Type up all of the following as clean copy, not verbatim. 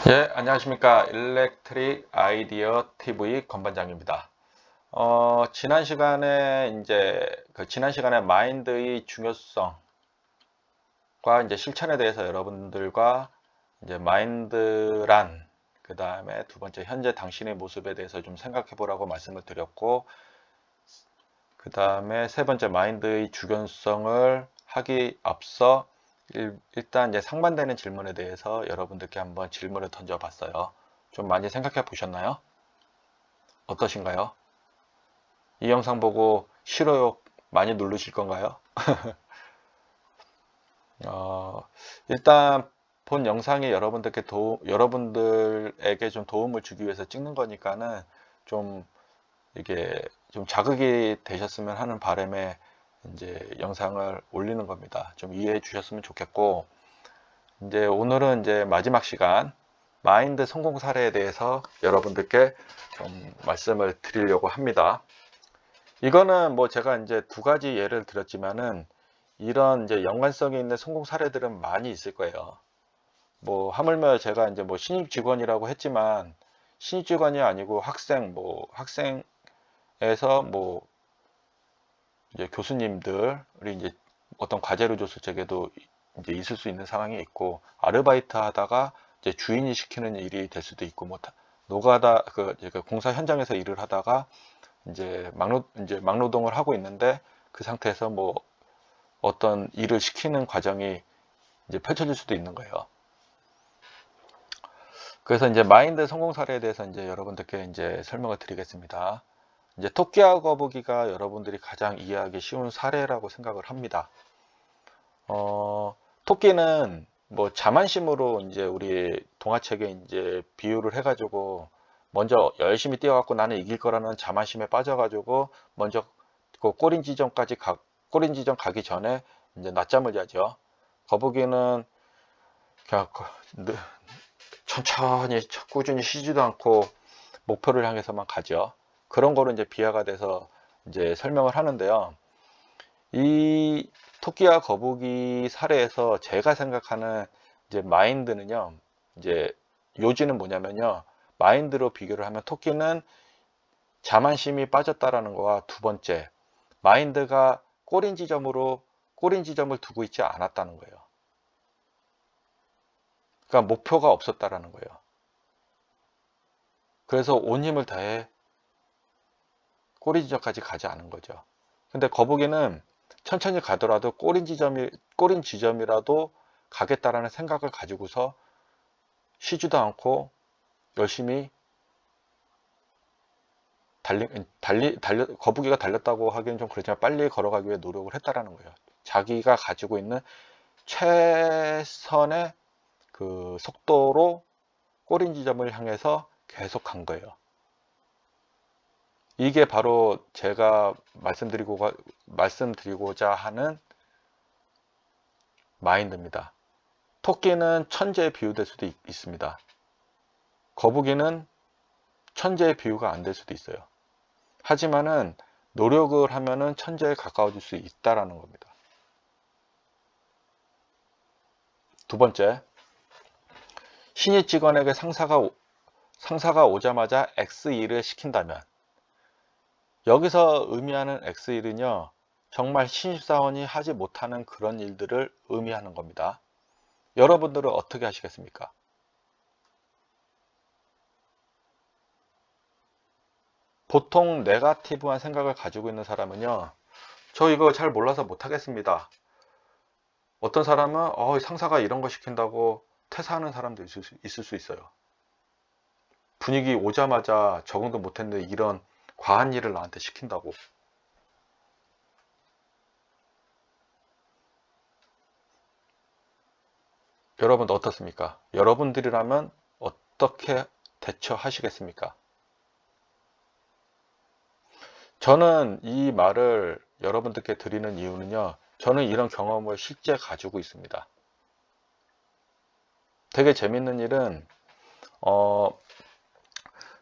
예, 안녕하십니까. 일렉트릭 아이디어 TV 건반장입니다. 지난 시간에 마인드의 중요성과 이제 실천에 대해서 여러분들과 이제 마인드란, 그 다음에 두 번째 현재 당신의 모습에 대해서 좀 생각해 보라고 말씀을 드렸고, 그 다음에 세 번째 마인드의 중요성을 하기 앞서 일단 이제 상반되는 질문에 대해서 여러분들께 한번 질문을 던져 봤어요. 좀 많이 생각해 보셨나요? 어떠신가요? 이 영상 보고 싫어요 많이 누르실 건가요? 어, 일단 본 영상이 여러분들에게 좀 도움을 주기 위해서 찍는 거니까는 좀 이게 좀 자극이 되셨으면 하는 바람에 이제 영상을 올리는 겁니다. 좀 이해해 주셨으면 좋겠고, 이제 오늘은 이제 마지막 시간 마인드 성공 사례에 대해서 여러분들께 좀 말씀을 드리려고 합니다. 이거는 뭐 제가 이제 두 가지 예를 들었지만은 이런 이제 연관성이 있는 성공 사례들은 많이 있을 거예요. 뭐 하물며 제가 이제 뭐 신입 직원이라고 했지만 신입 직원이 아니고 학생에서 뭐 이제 교수님들이 이제 어떤 과제를 줬을 적에도 이제 있을 수 있는 상황이 있고, 아르바이트 하다가 이제 주인이 시키는 일이 될 수도 있고, 뭐 노가다 그 공사 현장에서 일을 하다가 이제 막노동을 하고 있는데 그 상태에서 뭐 어떤 일을 시키는 과정이 이제 펼쳐질 수도 있는 거예요. 그래서 이제 마인드 성공 사례에 대해서 이제 여러분들께 이제 설명을 드리겠습니다. 이제 토끼와 거북이가 여러분들이 가장 이해하기 쉬운 사례라고 생각을 합니다. 토끼는 뭐 자만심으로 이제 우리 동화책에 이제 비유를 해가지고 먼저 열심히 뛰어갖고 나는 이길 거라는 자만심에 빠져가지고 먼저 그 꼬린 지점 가기 전에 이제 낮잠을 자죠. 거북이는 그냥 천천히 꾸준히 쉬지도 않고 목표를 향해서만 가죠. 그런 거로 이제 비하가 돼서 이제 설명을 하는데요. 이 토끼와 거북이 사례에서 제가 생각하는 이제 마인드는요, 이제 요지는 뭐냐면요, 마인드로 비교를 하면 토끼는 자만심이 빠졌다라는 거와, 두 번째, 마인드가 꼬린 지점을 두고 있지 않았다는 거예요. 그러니까 목표가 없었다라는 거예요. 그래서 온 힘을 다해 꼬린 지점까지 가지 않은 거죠. 근데 거북이는 천천히 가더라도 꼬린 지점이라도 가겠다라는 생각을 가지고서 쉬지도 않고 열심히 거북이가 달렸다고 하기엔 좀 그렇지만 빨리 걸어가기 위해 노력을 했다라는 거예요. 자기가 가지고 있는 최선의 그 속도로 꼬린 지점을 향해서 계속 간 거예요. 이게 바로 제가 말씀드리고자 하는 마인드입니다. 토끼는 천재에 비유될 수도 있습니다. 거북이는 천재의 비유가 안 될 수도 있어요. 하지만은 노력을 하면은 천재에 가까워질 수 있다라는 겁니다. 두 번째, 신입 직원에게 상사가 오자마자 X1을 시킨다면, 여기서 의미하는 X1은요, 정말 신입사원이 하지 못하는 그런 일들을 의미하는 겁니다. 여러분들은 어떻게 하시겠습니까? 보통 네가티브한 생각을 가지고 있는 사람은요, 저 이거 잘 몰라서 못하겠습니다. 어떤 사람은 상사가 이런 거 시킨다고 퇴사하는 사람도 있을 수 있어요. 분위기 오자마자 적응도 못했는데 이런 과한 일을 나한테 시킨다고. 여러분 어떻습니까? 여러분들이라면 어떻게 대처하시겠습니까? 저는 이 말을 여러분들께 드리는 이유는요, 저는 이런 경험을 실제 가지고 있습니다. 되게 재밌는 일은,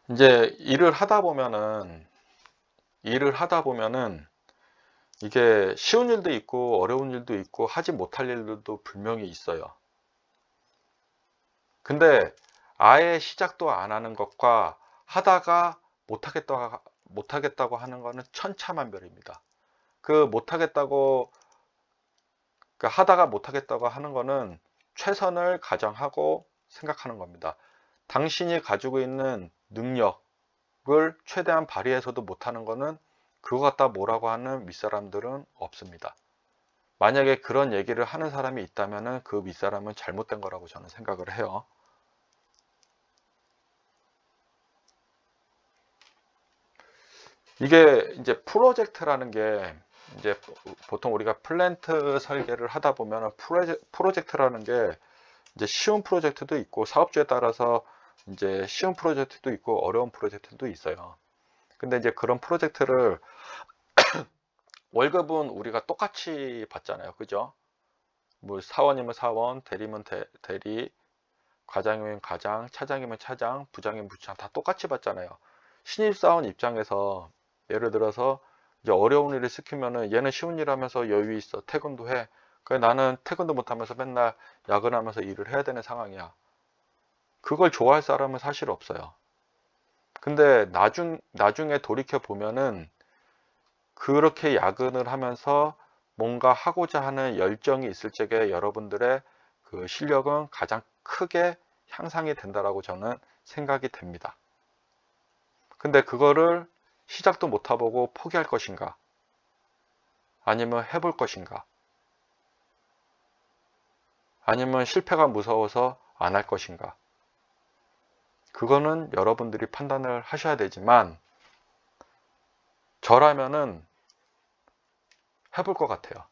이제 일을 하다 보면은 이게 쉬운 일도 있고 어려운 일도 있고 하지 못할 일들도 분명히 있어요. 근데 아예 시작도 안 하는 것과 하다가 못하겠다고 하는 거는 천차만별입니다. 그 못하겠다고, 하다가 못하겠다고 하는 거는 최선을 가정하고 생각하는 겁니다. 당신이 가지고 있는 능력을 최대한 발휘해서도 못하는 거는 그거 갖다 뭐라고 하는 윗사람들은 없습니다. 만약에 그런 얘기를 하는 사람이 있다면 그 윗사람은 잘못된 거라고 저는 생각을 해요. 이게 이제 프로젝트라는 게, 이제 보통 우리가 플랜트 설계를 하다 보면 프로젝트라는 게 이제 쉬운 프로젝트도 있고 사업주에 따라서 이제 쉬운 프로젝트도 있고 어려운 프로젝트도 있어요. 근데 이제 그런 프로젝트를 월급은 우리가 똑같이 받잖아요. 그죠? 뭐 사원이면 사원, 대리면 대리, 과장이면 과장, 차장이면 차장, 부장이면 부장 다 똑같이 받잖아요. 신입사원 입장에서 예를 들어서 이제 어려운 일을 시키면은 얘는 쉬운 일 하면서 여유 있어. 퇴근도 해. 나는 퇴근도 못 하면서 맨날 야근하면서 일을 해야 되는 상황이야. 그걸 좋아할 사람은 사실 없어요. 근데 나중에 돌이켜 보면은 그렇게 야근을 하면서 뭔가 하고자 하는 열정이 있을 적에 여러분들의 그 실력은 가장 크게 향상이 된다라고 저는 생각이 됩니다. 근데 그거를 시작도 못 해보고 포기할 것인가? 아니면 해볼 것인가? 아니면 실패가 무서워서 안 할 것인가? 그거는 여러분들이 판단을 하셔야 되지만 저라면은 해볼 것 같아요.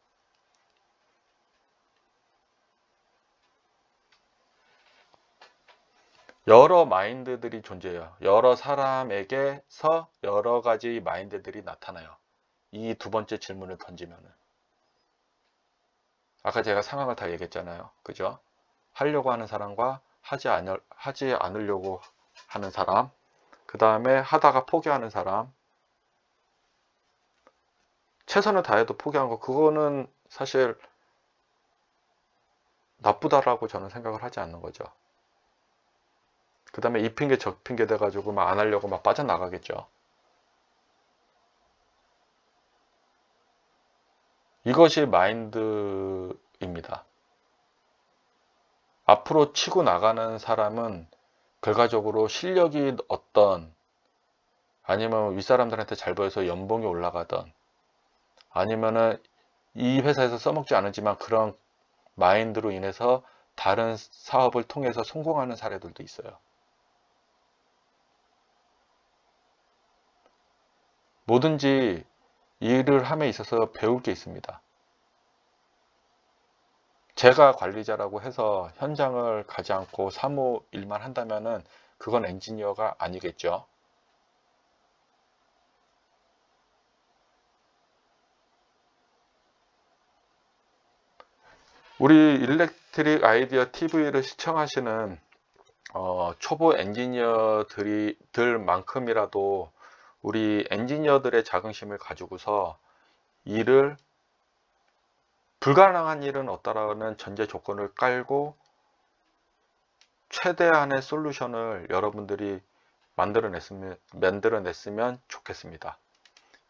여러 마인드들이 존재해요. 여러 사람에게서 여러 가지 마인드들이 나타나요. 이 두 번째 질문을 던지면은. 아까 제가 상황을 다 얘기했잖아요. 그죠? 하려고 하는 사람과 하지 않으려고 하는 사람, 그 다음에 하다가 포기하는 사람, 최선을 다해도 포기한 거, 그거는 사실 나쁘다라고 저는 생각을 하지 않는 거죠. 그 다음에 이 핑계 저 핑계 돼가지고 막 안 하려고 막 빠져나가겠죠. 이것이 마인드입니다. 앞으로 치고 나가는 사람은 결과적으로 실력이 어떤, 아니면 윗사람들한테 잘 보여서 연봉이 올라가던, 아니면은 이 회사에서 써먹지 않았지만 그런 마인드로 인해서 다른 사업을 통해서 성공하는 사례들도 있어요. 뭐든지 일을 함에 있어서 배울 게 있습니다. 제가 관리자라고 해서 현장을 가지 않고 사무 일만 한다면은 그건 엔지니어가 아니겠죠. 우리 일렉트릭 아이디어 TV를 시청하시는 초보 엔지니어들만큼이라도 우리 엔지니어들의 자긍심을 가지고서 일을, 불가능한 일은 없다라는 전제 조건을 깔고 최대한의 솔루션을 여러분들이 만들어냈으면 좋겠습니다.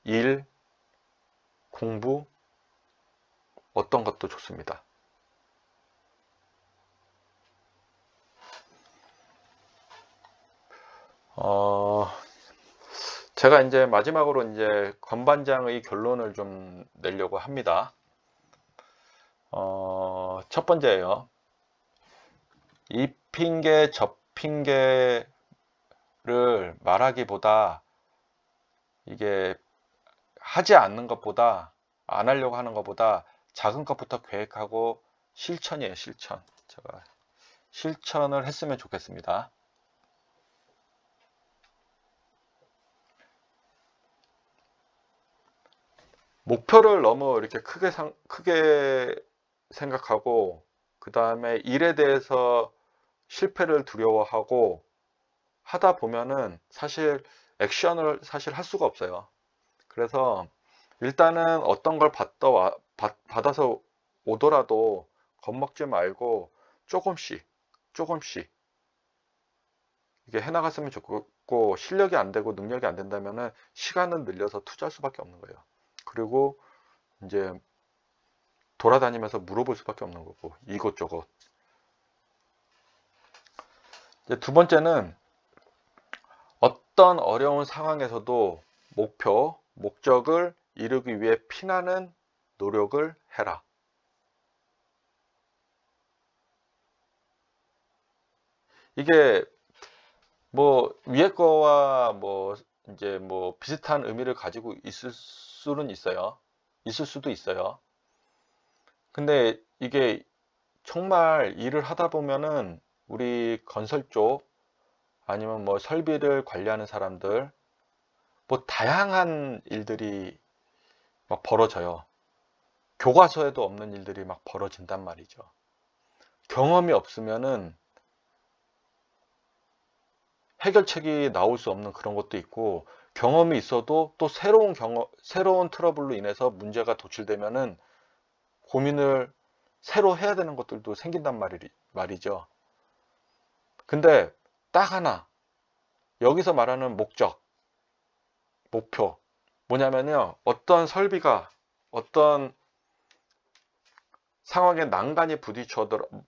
일, 공부, 어떤 것도 좋습니다. 제가 이제 마지막으로 이제 건반장의 결론을 좀 내려고 합니다. 첫 번째예요. 이 핑계 저 핑계를 말하기보다, 이게 하지 않는 것보다, 안 하려고 하는 것보다 작은 것부터 계획하고 실천이에요. 실천. 제가 실천을 했으면 좋겠습니다. 목표를 너무 이렇게 크게 생각하고, 그 다음에 일에 대해서 실패를 두려워하고 하다 보면은 사실 액션을 사실 할 수가 없어요. 그래서 일단은 어떤 걸 받아서 오더라도 겁먹지 말고 조금씩 이게 해나갔으면 좋겠고, 실력이 안 되고 능력이 안 된다면은 시간을 늘려서 투자할 수밖에 없는 거예요. 그리고 이제 돌아다니면서 물어볼 수밖에 없는 거고, 이것저것. 이제 두 번째는 어떤 어려운 상황에서도 목적을 이루기 위해 피나는 노력을 해라. 이게 뭐 위에 거와 뭐 이제 뭐 비슷한 의미를 가지고 있을 수는 있어요. 있을 수도 있어요. 근데 이게 정말 일을 하다 보면은 우리 건설 쪽 아니면 뭐 설비를 관리하는 사람들 뭐 다양한 일들이 막 벌어져요. 교과서에도 없는 일들이 막 벌어진단 말이죠. 경험이 없으면은 해결책이 나올 수 없는 그런 것도 있고, 경험이 있어도 또 새로운 트러블로 인해서 문제가 도출되면은 고민을 새로 해야 되는 것들도 생긴단 말이죠. 근데 딱 하나, 여기서 말하는 목표, 뭐냐면요, 어떤 설비가 어떤 상황에 난간이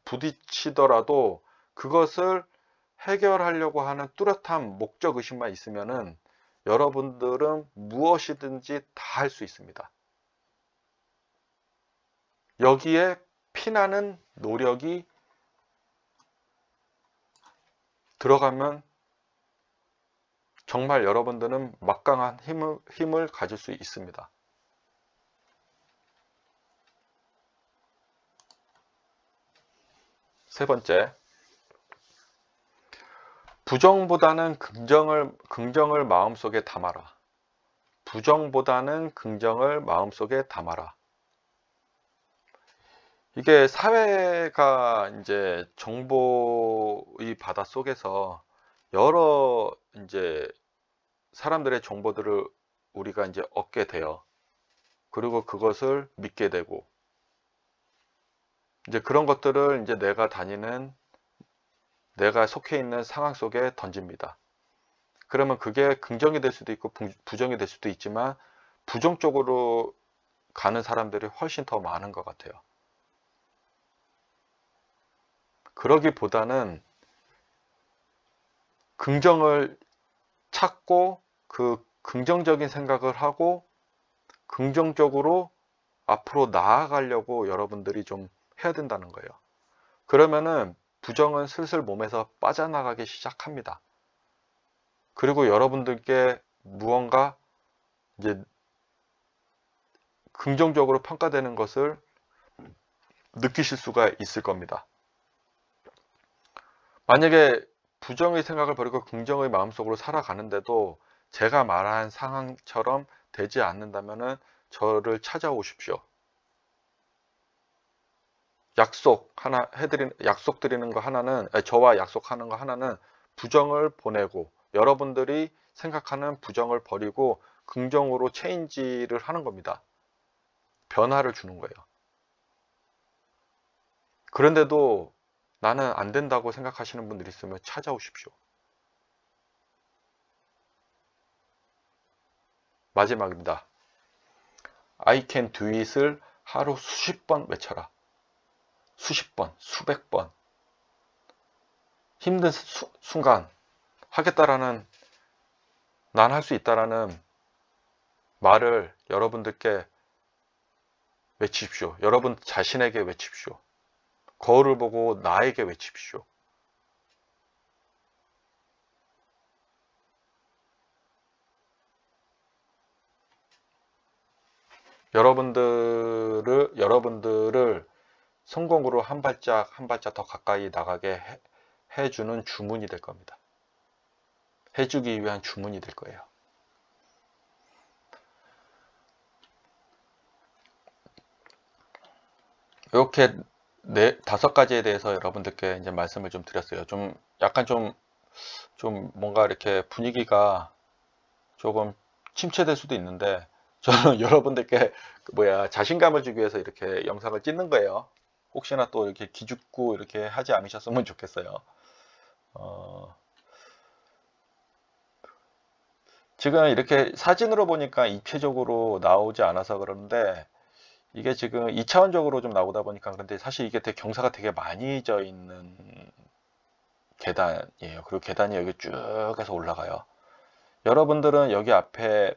부딪히더라도 그것을 해결하려고 하는 뚜렷한 목적의식만 있으면은 여러분들은 무엇이든지 다 할 수 있습니다. 여기에 피나는 노력이 들어가면 정말 여러분들은 막강한 힘을 가질 수 있습니다. 세 번째, 부정보다는 긍정을 마음속에 담아라. 부정보다는 긍정을 마음속에 담아라. 이게 사회가 이제 정보의 바다 속에서 여러 이제 사람들의 정보들을 우리가 이제 얻게 돼요. 그리고 그것을 믿게 되고, 이제 그런 것들을 이제 내가 속해 있는 상황 속에 던집니다. 그러면 그게 긍정이 될 수도 있고 부정이 될 수도 있지만 부정 쪽으로 가는 사람들이 훨씬 더 많은 것 같아요. 그러기보다는 긍정을 찾고 그 긍정적인 생각을 하고 긍정적으로 앞으로 나아가려고 여러분들이 좀 해야 된다는 거예요. 그러면은 부정은 슬슬 몸에서 빠져나가기 시작합니다. 그리고 여러분들께 무언가 이제 긍정적으로 평가되는 것을 느끼실 수가 있을 겁니다. 만약에 부정의 생각을 버리고 긍정의 마음속으로 살아가는데도 제가 말한 상황처럼 되지 않는다면 저를 찾아오십시오. 약속 드리는 거 하나는, 저와 약속하는 거 하나는 부정을 보내고 여러분들이 생각하는 부정을 버리고 긍정으로 체인지를 하는 겁니다. 변화를 주는 거예요. 그런데도 나는 안 된다고 생각하시는 분들이 있으면 찾아오십시오. 마지막입니다. I can do it을 하루 수십 번 외쳐라. 수십 번, 수백 번. 힘든 순간 하겠다라는, 난 할 수 있다라는 말을 여러분들께 외치십시오. 여러분 자신에게 외치십시오. 거울을 보고 나에게 외치십시오. 여러분들을 성공으로 한 발짝 더 가까이 나가게 해주는 주문이 될 겁니다. 해주기 위한 주문이 될 거예요. 이렇게 다섯 가지에 대해서 여러분들께 이제 말씀을 좀 드렸어요. 좀 약간 좀 뭔가 이렇게 분위기가 조금 침체될 수도 있는데, 저는 여러분들께 자신감을 주기 위해서 이렇게 영상을 찍는 거예요. 혹시나 또 이렇게 기죽고 이렇게 하지 않으셨으면 좋겠어요. 지금 이렇게 사진으로 보니까 입체적으로 나오지 않아서 그러는데 이게 지금 2차원적으로 좀 나오다 보니까 그런데 사실 이게 되게 경사가 되게 많이 져 있는 계단이에요. 그리고 계단이 여기 쭉 해서 올라가요. 여러분들은 여기 앞에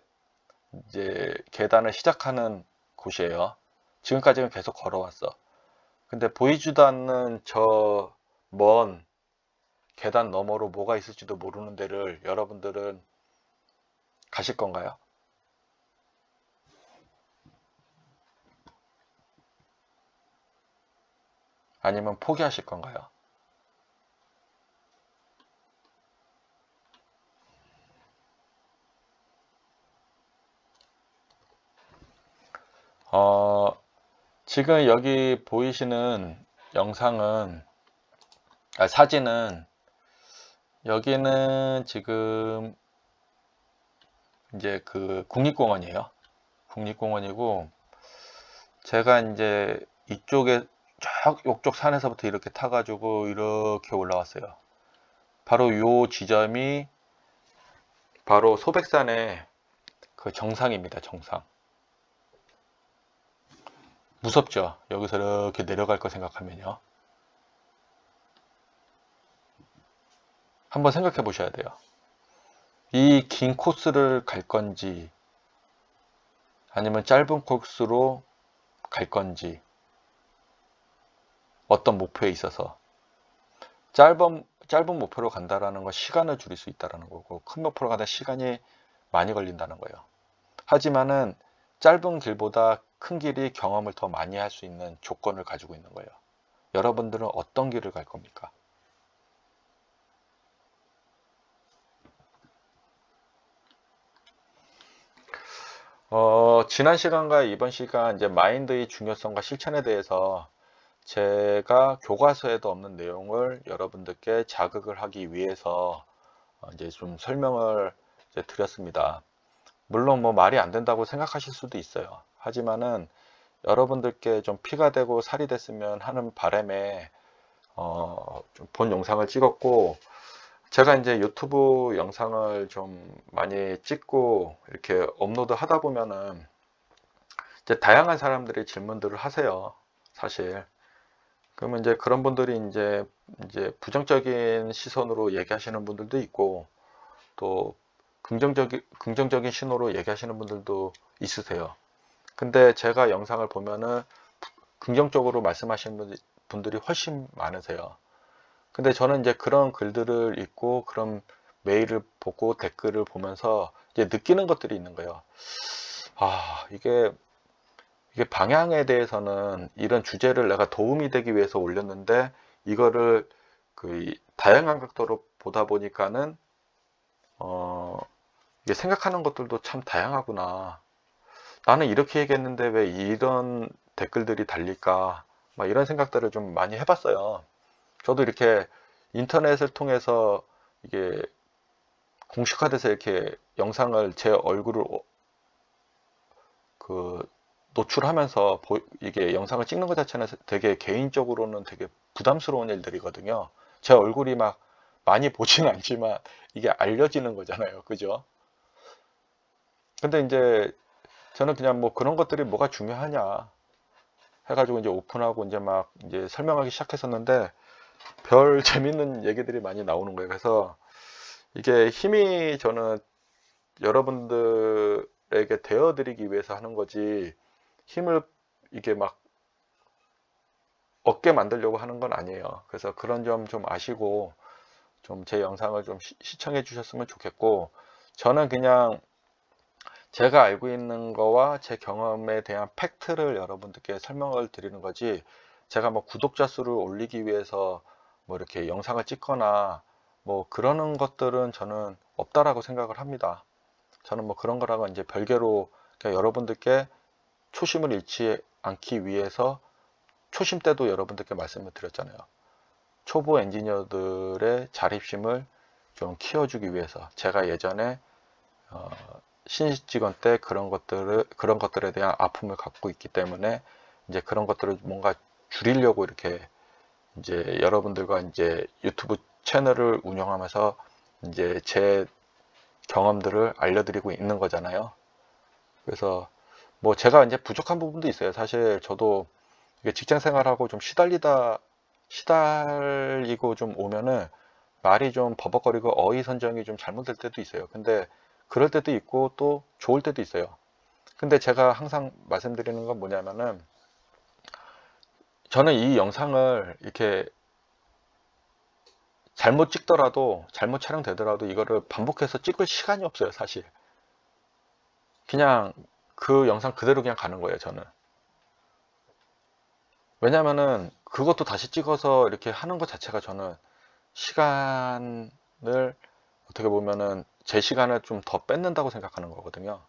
이제 계단을 시작하는 곳이에요. 지금까지는 계속 걸어왔어. 근데 보이지도 않는 저 먼 계단 너머로 뭐가 있을지도 모르는 데를 여러분들은 가실 건가요? 아니면 포기하실 건가요? 지금 여기 보이시는 영상은, 사진은, 여기는 지금 이제 그 국립공원이에요. 국립공원이고, 제가 이제 이쪽에 쫙 이쪽 산에서부터 이렇게 타가지고 이렇게 올라왔어요. 바로 요 지점이 바로 소백산의 그 정상입니다. 정상. 무섭죠? 여기서 이렇게 내려갈 거 생각하면요. 한번 생각해 보셔야 돼요. 이 긴 코스를 갈 건지 아니면 짧은 코스로 갈 건지, 어떤 목표에 있어서 짧은 목표로 간다라는 건 시간을 줄일 수 있다라는 거고, 큰 목표로 가다 시간이 많이 걸린다는 거예요. 하지만은 짧은 길보다 큰 길이 경험을 더 많이 할 수 있는 조건을 가지고 있는 거예요. 여러분들은 어떤 길을 갈 겁니까? 지난 시간과 이번 시간 이제 마인드의 중요성과 실천에 대해서 제가 교과서에도 없는 내용을 여러분들께 자극을 하기 위해서 이제 좀 설명을 이제 드렸습니다. 물론 뭐 말이 안 된다고 생각하실 수도 있어요. 하지만은 여러분들께 좀 피가 되고 살이 됐으면 하는 바람에 좀 본 영상을 찍었고, 제가 이제 유튜브 영상을 좀 많이 찍고 이렇게 업로드 하다 보면은 이제 다양한 사람들이 질문들을 하세요. 사실. 그러면 이제 그런 분들이 이제 부정적인 시선으로 얘기하시는 분들도 있고, 또 긍정적인 신호로 얘기하시는 분들도 있으세요. 근데 제가 영상을 보면은 긍정적으로 말씀하시는 분들이 훨씬 많으세요. 근데 저는 이제 그런 글들을 읽고 그런 메일을 보고 댓글을 보면서 이제 느끼는 것들이 있는 거예요. 이게 방향에 대해서는 이런 주제를 내가 도움이 되기 위해서 올렸는데 이거를 그 다양한 각도로 보다 보니까는 이게 생각하는 것들도 참 다양하구나. 나는 이렇게 얘기했는데 왜 이런 댓글들이 달릴까? 막 이런 생각들을 좀 많이 해봤어요. 저도 이렇게 인터넷을 통해서 이게 공식화돼서 이렇게 영상을 제 얼굴을 그 노출하면서 이게 영상을 찍는 것 자체는 되게 개인적으로는 되게 부담스러운 일들이거든요. 제 얼굴이 막 많이 보지는 않지만 이게 알려지는 거잖아요. 그죠? 근데 이제 저는 그냥 뭐 그런 것들이 뭐가 중요하냐 해가지고 이제 오픈하고 이제 막 이제 설명하기 시작했었는데 별 재밌는 얘기들이 많이 나오는 거예요. 그래서 이게 힘이 저는 여러분들에게 되어드리기 위해서 하는 거지 힘을 이게 막 얻게 만들려고 하는 건 아니에요. 그래서 그런 점 좀 아시고 좀 제 영상을 좀 시청해 주셨으면 좋겠고, 저는 그냥 제가 알고 있는 거와 제 경험에 대한 팩트를 여러분들께 설명을 드리는 거지, 제가 뭐 구독자 수를 올리기 위해서 뭐 이렇게 영상을 찍거나 뭐 그러는 것들은 저는 없다라고 생각을 합니다. 저는 뭐 그런 거랑은 이제 별개로 그냥 여러분들께 초심을 잃지 않기 위해서 초심 때도 여러분들께 말씀을 드렸잖아요. 초보 엔지니어들의 자립심을 좀 키워주기 위해서 제가 예전에 신입 직원 때 그런 것들에 대한 아픔을 갖고 있기 때문에 이제 그런 것들을 뭔가 줄이려고 이렇게 이제 여러분들과 이제 유튜브 채널을 운영하면서 이제 제 경험들을 알려드리고 있는 거잖아요. 그래서 뭐 제가 이제 부족한 부분도 있어요. 사실 저도 이게 직장 생활하고 좀 시달리고 좀 오면은 말이 좀 버벅거리고 어휘 선정이 좀 잘못될 때도 있어요. 근데 그럴 때도 있고 또 좋을 때도 있어요. 근데 제가 항상 말씀드리는 건 뭐냐면은 저는 이 영상을 이렇게 잘못 찍더라도 잘못 촬영되더라도 이거를 반복해서 찍을 시간이 없어요. 사실 그냥 그 영상 그대로 그냥 가는 거예요. 저는 왜냐면은 그것도 다시 찍어서 이렇게 하는 것 자체가 저는 시간을 어떻게 보면은 제 시간을 좀 더 뺏는다고 생각하는 거거든요.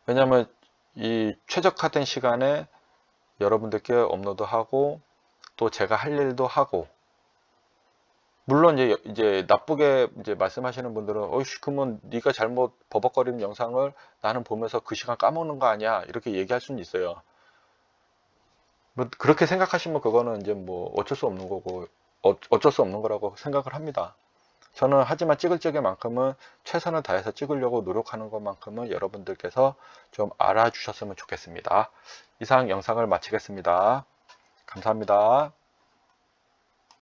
왜냐면 이 최적화된 시간에 여러분들께 업로드하고 또 제가 할 일도 하고 물론 이제 나쁘게 이제 말씀하시는 분들은 어이씨 그러면 네가 잘못 버벅거리는 영상을 나는 보면서 그 시간 까먹는 거 아니야 이렇게 얘기할 수는 있어요. 뭐 그렇게 생각하시면 그거는 이제 뭐 어쩔 수 없는 거고 어쩔 수 없는 거라고 생각을 합니다. 저는 하지만 찍을 적에만큼은 최선을 다해서 찍으려고 노력하는 것만큼은 여러분들께서 좀 알아주셨으면 좋겠습니다. 이상 영상을 마치겠습니다. 감사합니다.